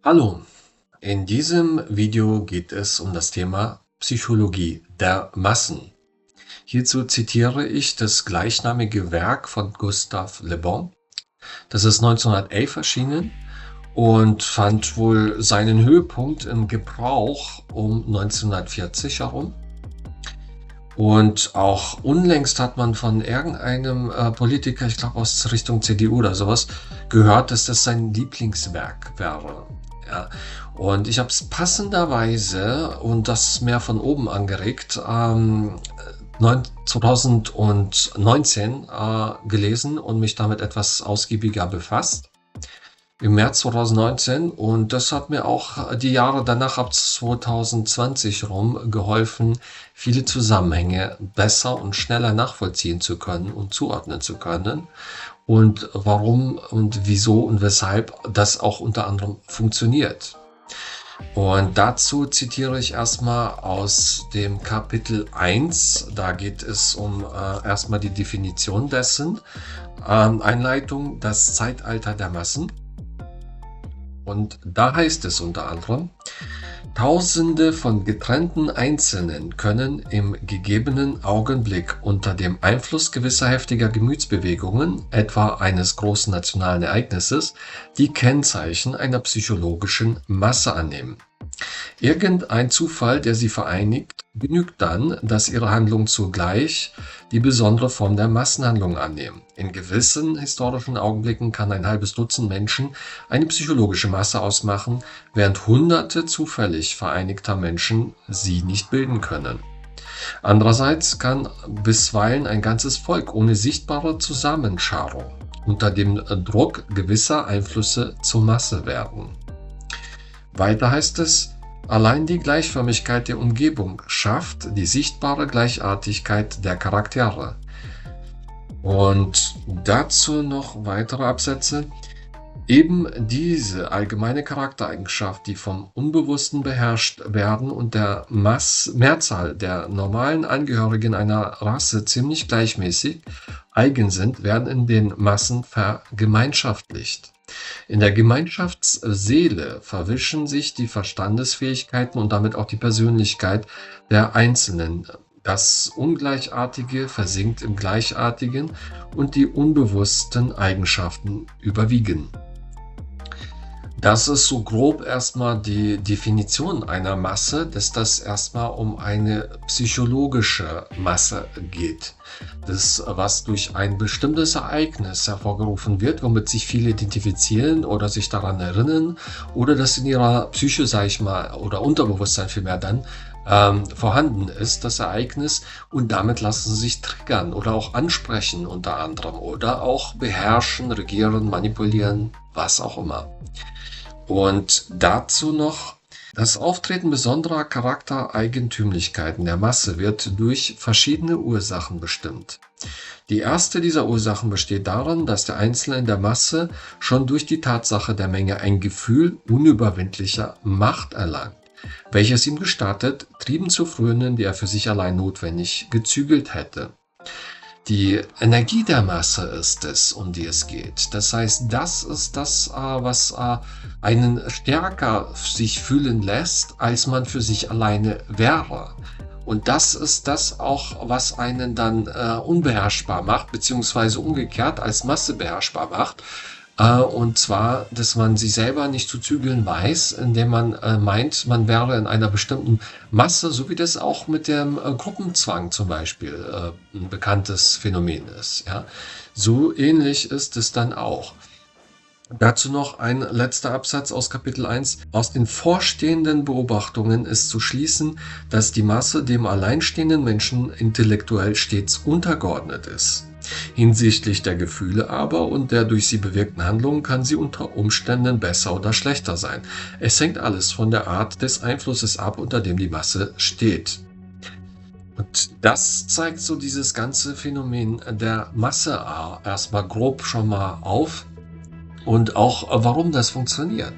Hallo, in diesem Video geht es um das Thema Psychologie der Massen. Hierzu zitiere ich das gleichnamige Werk von Gustave Le Bon. Das ist 1911 erschienen und fand wohl seinen Höhepunkt im Gebrauch um 1940 herum. Und auch unlängst hat man von irgendeinem Politiker, ich glaube aus Richtung CDU oder sowas, gehört, dass das sein Lieblingswerk wäre. Ja. Und ich habe es passenderweise und das mehr von oben angeregt, 2019 gelesen und mich damit etwas ausgiebiger befasst. Im März 2019, und das hat mir auch die Jahre danach ab 2020 rum geholfen, viele Zusammenhänge besser und schneller nachvollziehen zu können und zuordnen zu können und warum und wieso und weshalb das auch unter anderem funktioniert. Und dazu zitiere ich erstmal aus dem Kapitel 1. Da geht es um erstmal die Definition dessen. Einleitung, das Zeitalter der Massen. Und da heißt es unter anderem: Tausende von getrennten Einzelnen können im gegebenen Augenblick unter dem Einfluss gewisser heftiger Gemütsbewegungen, etwa eines großen nationalen Ereignisses, die Kennzeichen einer psychologischen Masse annehmen. Irgendein Zufall, der sie vereinigt, genügt dann, dass ihre Handlungen zugleich die besondere Form der Massenhandlung annehmen. In gewissen historischen Augenblicken kann ein halbes Dutzend Menschen eine psychologische Masse ausmachen, während Hunderte zufällig vereinigter Menschen sie nicht bilden können. Andererseits kann bisweilen ein ganzes Volk ohne sichtbare Zusammenscharung unter dem Druck gewisser Einflüsse zur Masse werden. Weiter heißt es: Allein die Gleichförmigkeit der Umgebung schafft die sichtbare Gleichartigkeit der Charaktere. Und dazu noch weitere Absätze. Eben diese allgemeine Charaktereigenschaft, die vom Unbewussten beherrscht werden und der Mehrzahl der normalen Angehörigen einer Rasse ziemlich gleichmäßig eigen sind, werden in den Massen vergemeinschaftlicht. In der Gemeinschaftsseele verwischen sich die Verstandesfähigkeiten und damit auch die Persönlichkeit der Einzelnen. Das Ungleichartige versinkt im Gleichartigen und die unbewussten Eigenschaften überwiegen. Das ist so grob erstmal die Definition einer Masse, dass das erstmal um eine psychologische Masse geht. Das, was durch ein bestimmtes Ereignis hervorgerufen wird, womit sich viele identifizieren oder sich daran erinnern oder das in ihrer Psyche, sage ich mal, oder Unterbewusstsein vielmehr dann vorhanden ist, das Ereignis, und damit lassen sie sich triggern oder auch ansprechen unter anderem oder auch beherrschen, regieren, manipulieren, was auch immer. Und dazu noch: Das Auftreten besonderer Charaktereigentümlichkeiten der Masse wird durch verschiedene Ursachen bestimmt. Die erste dieser Ursachen besteht darin, dass der Einzelne in der Masse schon durch die Tatsache der Menge ein Gefühl unüberwindlicher Macht erlangt, welches ihm gestattet, Trieben zu frönen, die er für sich allein notwendig gezügelt hätte. Die Energie der Masse ist es, um die es geht. Das heißt, das ist das, was einen stärker sich fühlen lässt, als man für sich alleine wäre. Und das ist das auch, was einen dann unbeherrschbar macht, beziehungsweise umgekehrt als Masse beherrschbar macht. Und zwar, dass man sich selber nicht zu zügeln weiß, indem man meint, man wäre in einer bestimmten Masse, so wie das auch mit dem Gruppenzwang zum Beispiel ein bekanntes Phänomen ist. Ja? So ähnlich ist es dann auch. Dazu noch ein letzter Absatz aus Kapitel 1. Aus den vorstehenden Beobachtungen ist zu schließen, dass die Masse dem alleinstehenden Menschen intellektuell stets untergeordnet ist. Hinsichtlich der Gefühle aber und der durch sie bewirkten Handlungen kann sie unter Umständen besser oder schlechter sein. Es hängt alles von der Art des Einflusses ab, unter dem die Masse steht. Und das zeigt so dieses ganze Phänomen der Masse erstmal grob schon mal auf. Und auch, warum das funktioniert.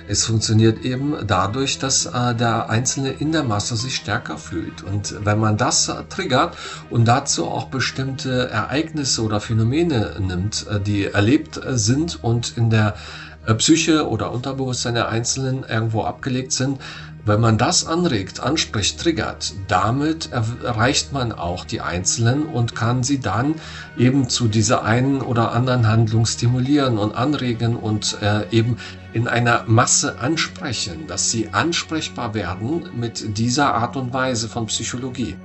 Es funktioniert eben dadurch, dass der Einzelne in der Masse sich stärker fühlt. Und wenn man das triggert und dazu auch bestimmte Ereignisse oder Phänomene nimmt, die erlebt sind und in der Psyche oder Unterbewusstsein der Einzelnen irgendwo abgelegt sind. Wenn man das anregt, anspricht, triggert, damit erreicht man auch die Einzelnen und kann sie dann eben zu dieser einen oder anderen Handlung stimulieren und anregen und eben in einer Masse ansprechen, dass sie ansprechbar werden mit dieser Art und Weise von Psychologie.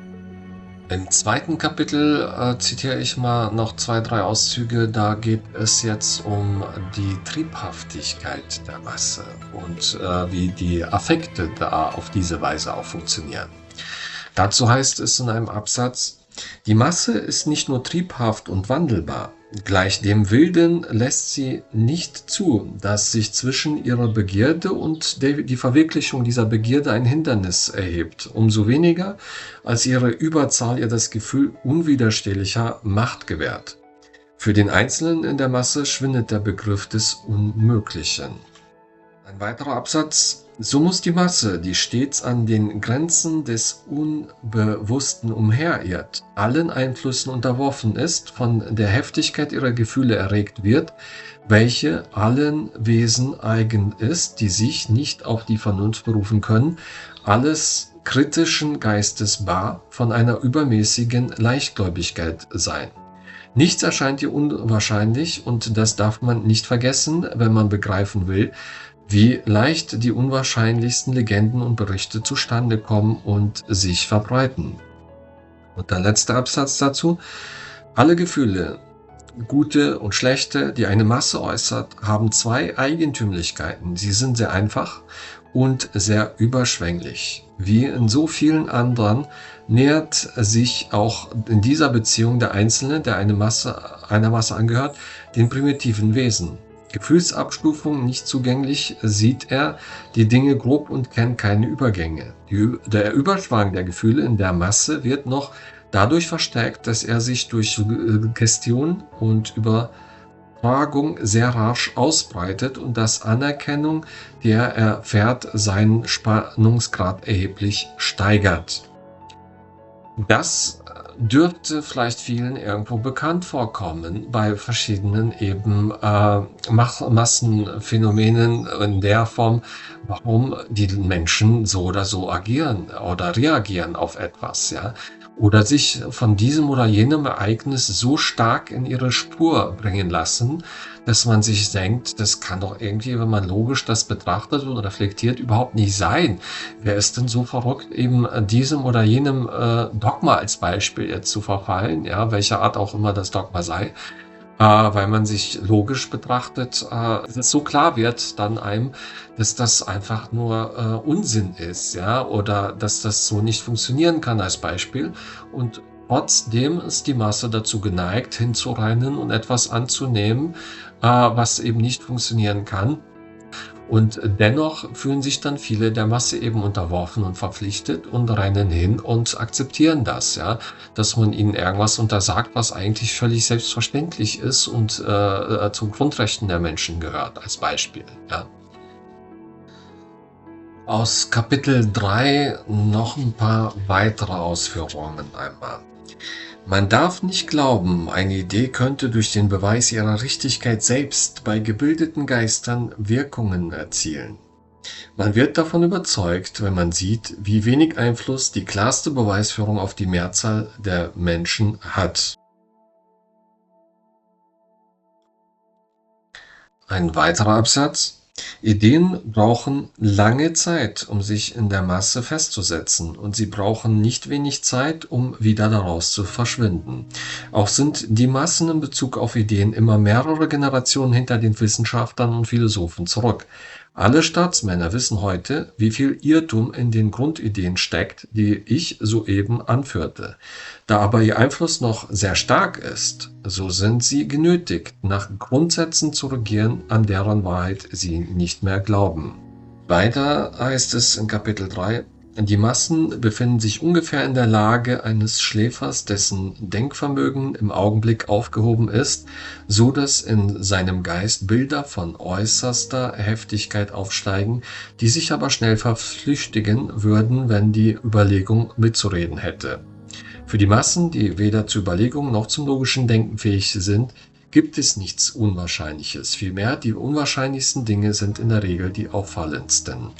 Im zweiten Kapitel zitiere ich mal noch 2, 3 Auszüge. Da geht es jetzt um die Triebhaftigkeit der Masse und wie die Affekte da auf diese Weise auch funktionieren. Dazu heißt es in einem Absatz: Die Masse ist nicht nur triebhaft und wandelbar, gleich dem Wilden lässt sie nicht zu, dass sich zwischen ihrer Begierde und die Verwirklichung dieser Begierde ein Hindernis erhebt, umso weniger, als ihre Überzahl ihr das Gefühl unwiderstehlicher Macht gewährt. Für den Einzelnen in der Masse schwindet der Begriff des Unmöglichen. Ein weiterer Absatz: So muss die Masse, die stets an den Grenzen des Unbewussten umherirrt, allen Einflüssen unterworfen ist, von der Heftigkeit ihrer Gefühle erregt wird, welche allen Wesen eigen ist, die sich nicht auf die Vernunft berufen können, alles kritischen Geistes bar, von einer übermäßigen Leichtgläubigkeit sein. Nichts erscheint ihr unwahrscheinlich, und das darf man nicht vergessen, wenn man begreifen will, wie leicht die unwahrscheinlichsten Legenden und Berichte zustande kommen und sich verbreiten. Und der letzte Absatz dazu: Alle Gefühle, gute und schlechte, die eine Masse äußert, haben 2 Eigentümlichkeiten. Sie sind sehr einfach und sehr überschwänglich. Wie in so vielen anderen nähert sich auch in dieser Beziehung der Einzelne, der einer Masse angehört, den primitiven Wesen. Gefühlsabstufung nicht zugänglich, sieht er die Dinge grob und kennt keine Übergänge. Der Überschwang der Gefühle in der Masse wird noch dadurch verstärkt, dass er sich durch Suggestion und Übertragung sehr rasch ausbreitet und dass Anerkennung, die er erfährt, seinen Spannungsgrad erheblich steigert. Das dürfte vielleicht vielen irgendwo bekannt vorkommen bei verschiedenen eben Massenphänomenen in der Form, warum die Menschen so oder so agieren oder reagieren auf etwas, ja, oder sich von diesem oder jenem Ereignis so stark in ihre Spur bringen lassen, dass man sich denkt, das kann doch irgendwie, wenn man logisch das betrachtet und reflektiert, überhaupt nicht sein. Wer ist denn so verrückt, eben diesem oder jenem Dogma als Beispiel jetzt zu verfallen, ja, welcher Art auch immer das Dogma sei, weil man sich logisch betrachtet, es so klar wird dann einem, dass das einfach nur Unsinn ist, ja, oder dass das so nicht funktionieren kann als Beispiel. Und trotzdem ist die Masse dazu geneigt, hinzurennen und etwas anzunehmen, was eben nicht funktionieren kann. Und dennoch fühlen sich dann viele der Masse eben unterworfen und verpflichtet und rennen hin und akzeptieren das, ja, dass man ihnen irgendwas untersagt, was eigentlich völlig selbstverständlich ist und zu Grundrechten der Menschen gehört, als Beispiel, ja. Aus Kapitel 3 noch ein paar weitere Ausführungen einmal. Man darf nicht glauben, eine Idee könnte durch den Beweis ihrer Richtigkeit selbst bei gebildeten Geistern Wirkungen erzielen. Man wird davon überzeugt, wenn man sieht, wie wenig Einfluss die klarste Beweisführung auf die Mehrzahl der Menschen hat. Ein weiterer Absatz: Ideen brauchen lange Zeit, um sich in der Masse festzusetzen, und sie brauchen nicht wenig Zeit, um wieder daraus zu verschwinden. Auch sind die Massen in Bezug auf Ideen immer mehrere Generationen hinter den Wissenschaftlern und Philosophen zurück. Alle Staatsmänner wissen heute, wie viel Irrtum in den Grundideen steckt, die ich soeben anführte. Da aber ihr Einfluss noch sehr stark ist, so sind sie genötigt, nach Grundsätzen zu regieren, an deren Wahrheit sie nicht mehr glauben. Weiter heißt es in Kapitel 3: Die Massen befinden sich ungefähr in der Lage eines Schläfers, dessen Denkvermögen im Augenblick aufgehoben ist, so dass in seinem Geist Bilder von äußerster Heftigkeit aufsteigen, die sich aber schnell verflüchtigen würden, wenn die Überlegung mitzureden hätte. Für die Massen, die weder zur Überlegung noch zum logischen Denken fähig sind, gibt es nichts Unwahrscheinliches. Vielmehr, die unwahrscheinlichsten Dinge sind in der Regel die auffallendsten.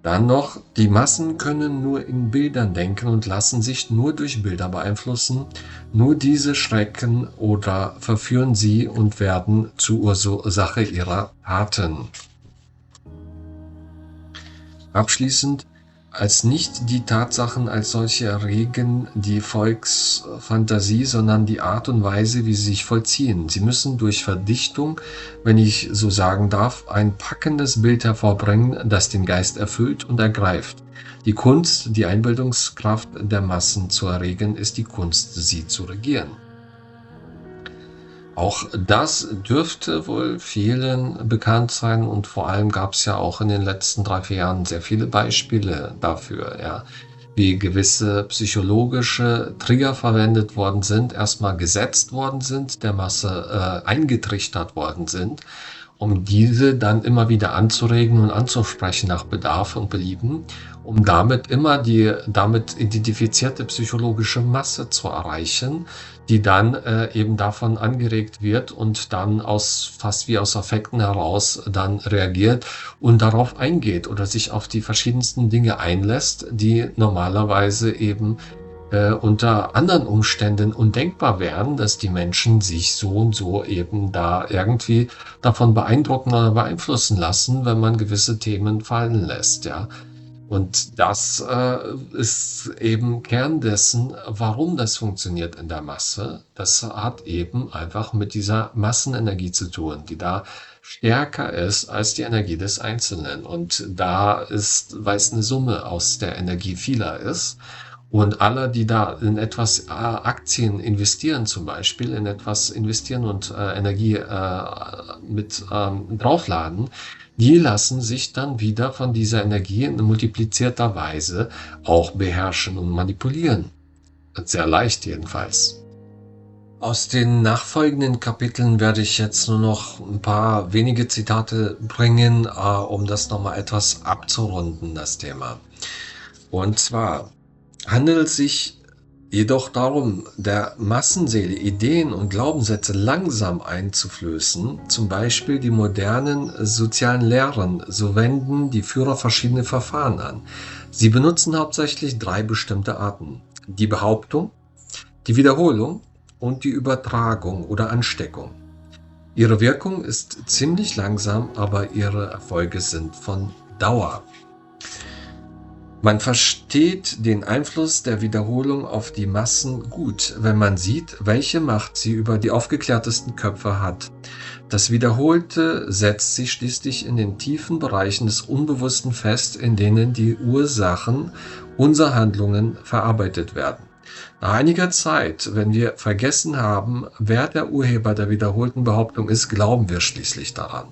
Dann noch, die Massen können nur in Bildern denken und lassen sich nur durch Bilder beeinflussen. Nur diese schrecken oder verführen sie und werden zur Ursache ihrer Taten. Abschließend, als nicht die Tatsachen als solche erregen die Volksfantasie, sondern die Art und Weise, wie sie sich vollziehen. Sie müssen durch Verdichtung, wenn ich so sagen darf, ein packendes Bild hervorbringen, das den Geist erfüllt und ergreift. Die Kunst, die Einbildungskraft der Massen zu erregen, ist die Kunst, sie zu regieren. Auch das dürfte wohl vielen bekannt sein und vor allem gab es ja auch in den letzten 3, 4 Jahren sehr viele Beispiele dafür, ja, wie gewisse psychologische Trigger verwendet worden sind, erstmal gesetzt worden sind, der Masse eingetrichtert worden sind, um diese dann immer wieder anzuregen und anzusprechen nach Bedarf und Belieben, um damit immer die damit identifizierte psychologische Masse zu erreichen, die dann eben davon angeregt wird und dann fast wie aus Affekten heraus dann reagiert und darauf eingeht oder sich auf die verschiedensten Dinge einlässt, die normalerweise eben unter anderen Umständen undenkbar wären, dass die Menschen sich so und so eben da irgendwie davon beeindrucken oder beeinflussen lassen, wenn man gewisse Themen fallen lässt, ja. Und das ist eben Kern dessen, warum das funktioniert in der Masse. Das hat eben einfach mit dieser Massenenergie zu tun, die da stärker ist als die Energie des Einzelnen. Und da ist, weil es eine Summe aus der Energie vieler ist, und alle, die da in etwas Aktien investieren, zum Beispiel, in etwas investieren und Energie mit draufladen, die lassen sich dann wieder von dieser Energie in multiplizierter Weise auch beherrschen und manipulieren. Sehr leicht jedenfalls. Aus den nachfolgenden Kapiteln werde ich jetzt nur noch ein paar wenige Zitate bringen, um das nochmal etwas abzurunden, das Thema. Und zwar handelt es sich jedoch darum, der Massenseele Ideen und Glaubenssätze langsam einzuflößen, zum Beispiel die modernen sozialen Lehren, so wenden die Führer verschiedene Verfahren an. Sie benutzen hauptsächlich 3 bestimmte Arten: die Behauptung, die Wiederholung und die Übertragung oder Ansteckung. Ihre Wirkung ist ziemlich langsam, aber ihre Erfolge sind von Dauer. Man versteht den Einfluss der Wiederholung auf die Massen gut, wenn man sieht, welche Macht sie über die aufgeklärtesten Köpfe hat. Das Wiederholte setzt sich schließlich in den tiefen Bereichen des Unbewussten fest, in denen die Ursachen unserer Handlungen verarbeitet werden. Nach einiger Zeit, wenn wir vergessen haben, wer der Urheber der wiederholten Behauptung ist, glauben wir schließlich daran.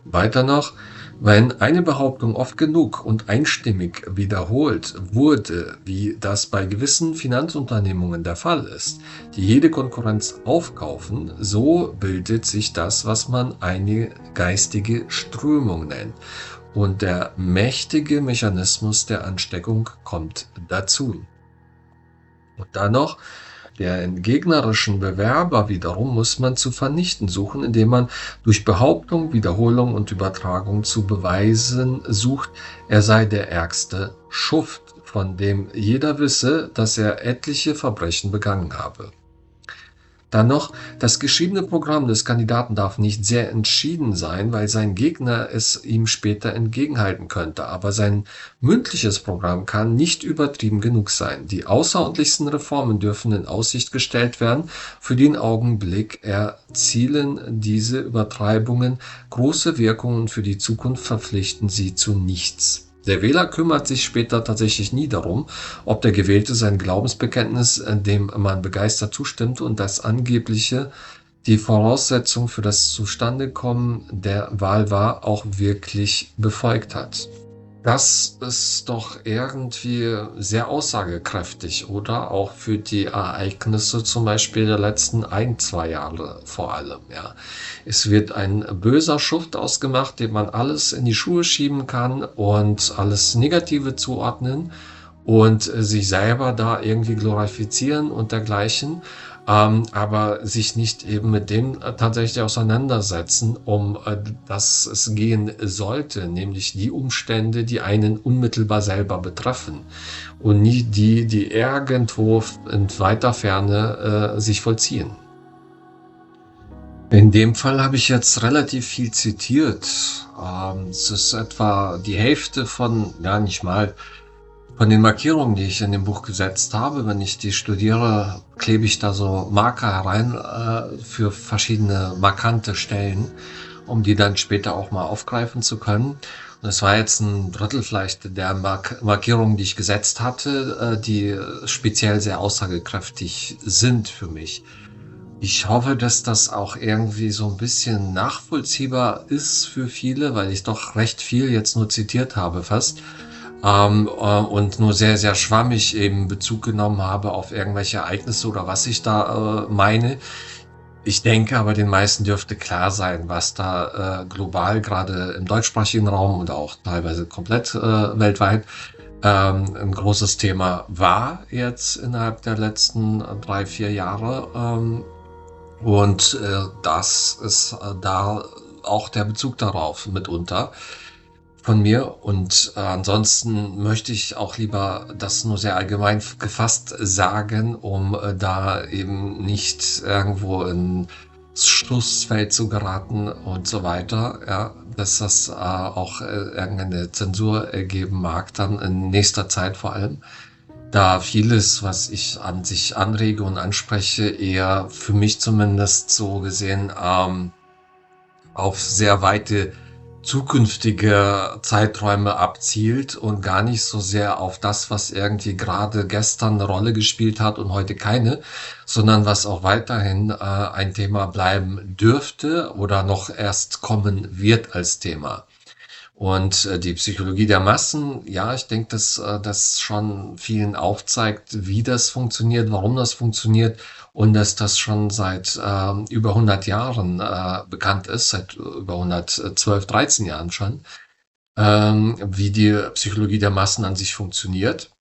Weiter noch, wenn eine Behauptung oft genug und einstimmig wiederholt wurde, wie das bei gewissen Finanzunternehmungen der Fall ist, die jede Konkurrenz aufkaufen, so bildet sich das, was man eine geistige Strömung nennt. Und der mächtige Mechanismus der Ansteckung kommt dazu. Und dann noch, den gegnerischen Bewerber wiederum muss man zu vernichten suchen, indem man durch Behauptung, Wiederholung und Übertragung zu beweisen sucht, er sei der ärgste Schuft, von dem jeder wisse, dass er etliche Verbrechen begangen habe. Dann noch, das geschriebene Programm des Kandidaten darf nicht sehr entschieden sein, weil sein Gegner es ihm später entgegenhalten könnte. Aber sein mündliches Programm kann nicht übertrieben genug sein. Die außerordentlichsten Reformen dürfen in Aussicht gestellt werden. Für den Augenblick erzielen diese Übertreibungen große Wirkungen und für die Zukunft verpflichten sie zu nichts. Der Wähler kümmert sich später tatsächlich nie darum, ob der Gewählte sein Glaubensbekenntnis, dem man begeistert zustimmt und das angebliche die Voraussetzung für das Zustandekommen der Wahl war, auch wirklich befolgt hat. Das ist doch irgendwie sehr aussagekräftig, oder? Auch für die Ereignisse zum Beispiel der letzten 1, 2 Jahre vor allem, ja. Es wird ein böser Schuft ausgemacht, dem man alles in die Schuhe schieben kann und alles Negative zuordnen und sich selber da irgendwie glorifizieren und dergleichen. aber sich nicht eben mit dem tatsächlich auseinandersetzen, dass es gehen sollte, nämlich die Umstände, die einen unmittelbar selber betreffen und nie die, die irgendwo in weiter Ferne sich vollziehen. In dem Fall habe ich jetzt relativ viel zitiert. Es ist etwa die Hälfte von, ja nicht mal, von den Markierungen, die ich in dem Buch gesetzt habe. Wenn ich die studiere, klebe ich da so Marker herein für verschiedene markante Stellen, um die dann später auch mal aufgreifen zu können. Und es war jetzt ein Drittel vielleicht der Markierungen, die ich gesetzt hatte, die speziell sehr aussagekräftig sind für mich. Ich hoffe, dass das auch irgendwie so ein bisschen nachvollziehbar ist für viele, weil ich doch recht viel jetzt nur zitiert habe fast, und nur sehr, sehr schwammig eben Bezug genommen habe auf irgendwelche Ereignisse oder was ich da meine. Ich denke aber, den meisten dürfte klar sein, was da global, gerade im deutschsprachigen Raum und auch teilweise komplett weltweit, ein großes Thema war jetzt innerhalb der letzten 3, 4 Jahre. Und das ist da auch der Bezug darauf mitunter von mir. Und ansonsten möchte ich auch lieber das nur sehr allgemein gefasst sagen, um da eben nicht irgendwo ins Schussfeld zu geraten und so weiter. Ja, dass das auch irgendeine Zensur geben mag, dann in nächster Zeit vor allem. Da vieles, was ich an sich anrege und anspreche, eher für mich zumindest so gesehen auf sehr weite zukünftige Zeiträume abzielt und gar nicht so sehr auf das, was irgendwie gerade gestern eine Rolle gespielt hat und heute keine, sondern was auch weiterhin ein Thema bleiben dürfte oder noch erst kommen wird als Thema. Und die Psychologie der Massen, ja, ich denke, dass das schon vielen aufzeigt, wie das funktioniert, warum das funktioniert und dass das schon seit über 100 Jahren bekannt ist, seit über 112, 13 Jahren schon, wie die Psychologie der Massen an sich funktioniert.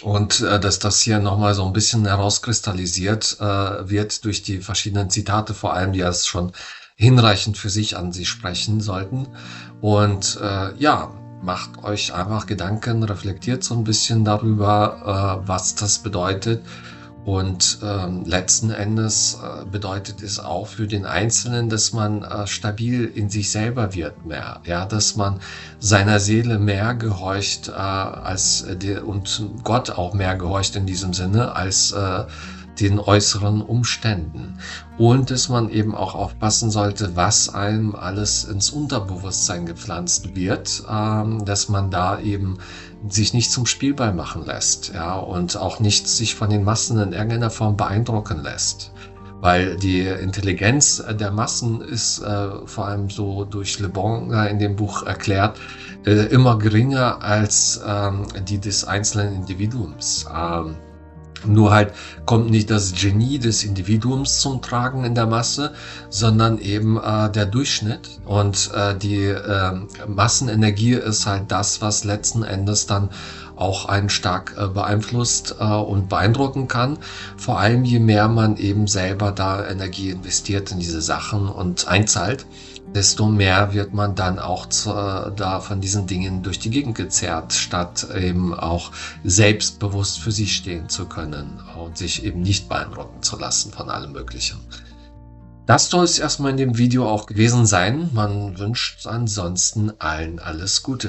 Und dass das hier nochmal so ein bisschen herauskristallisiert wird durch die verschiedenen Zitate, vor allem, die es schon hinreichend für sich an sich sprechen sollten. Und ja, macht euch einfach Gedanken, reflektiert so ein bisschen darüber, was das bedeutet. Und letzten Endes bedeutet es auch für den Einzelnen, dass man stabil in sich selber wird mehr, ja, dass man seiner Seele mehr gehorcht und Gott auch mehr gehorcht in diesem Sinne als den äußeren Umständen. Und dass man eben auch aufpassen sollte, was einem alles ins Unterbewusstsein gepflanzt wird, dass man da eben sich nicht zum Spielball machen lässt, ja, und auch nicht sich von den Massen in irgendeiner Form beeindrucken lässt. Weil die Intelligenz der Massen ist vor allem so durch Le Bon in dem Buch erklärt, immer geringer als die des einzelnen Individuums. Nur halt kommt nicht das Genie des Individuums zum Tragen in der Masse, sondern eben der Durchschnitt. Und die Massenenergie ist halt das, was letzten Endes dann auch einen stark beeinflusst und beeindrucken kann. Vor allem je mehr man eben selber da Energie investiert in diese Sachen und einzahlt, desto mehr wird man dann auch da von diesen Dingen durch die Gegend gezerrt, statt eben auch selbstbewusst für sich stehen zu können und sich eben nicht beeindrucken zu lassen von allem Möglichen. Das soll es erstmal in dem Video auch gewesen sein. Man wünscht ansonsten allen alles Gute.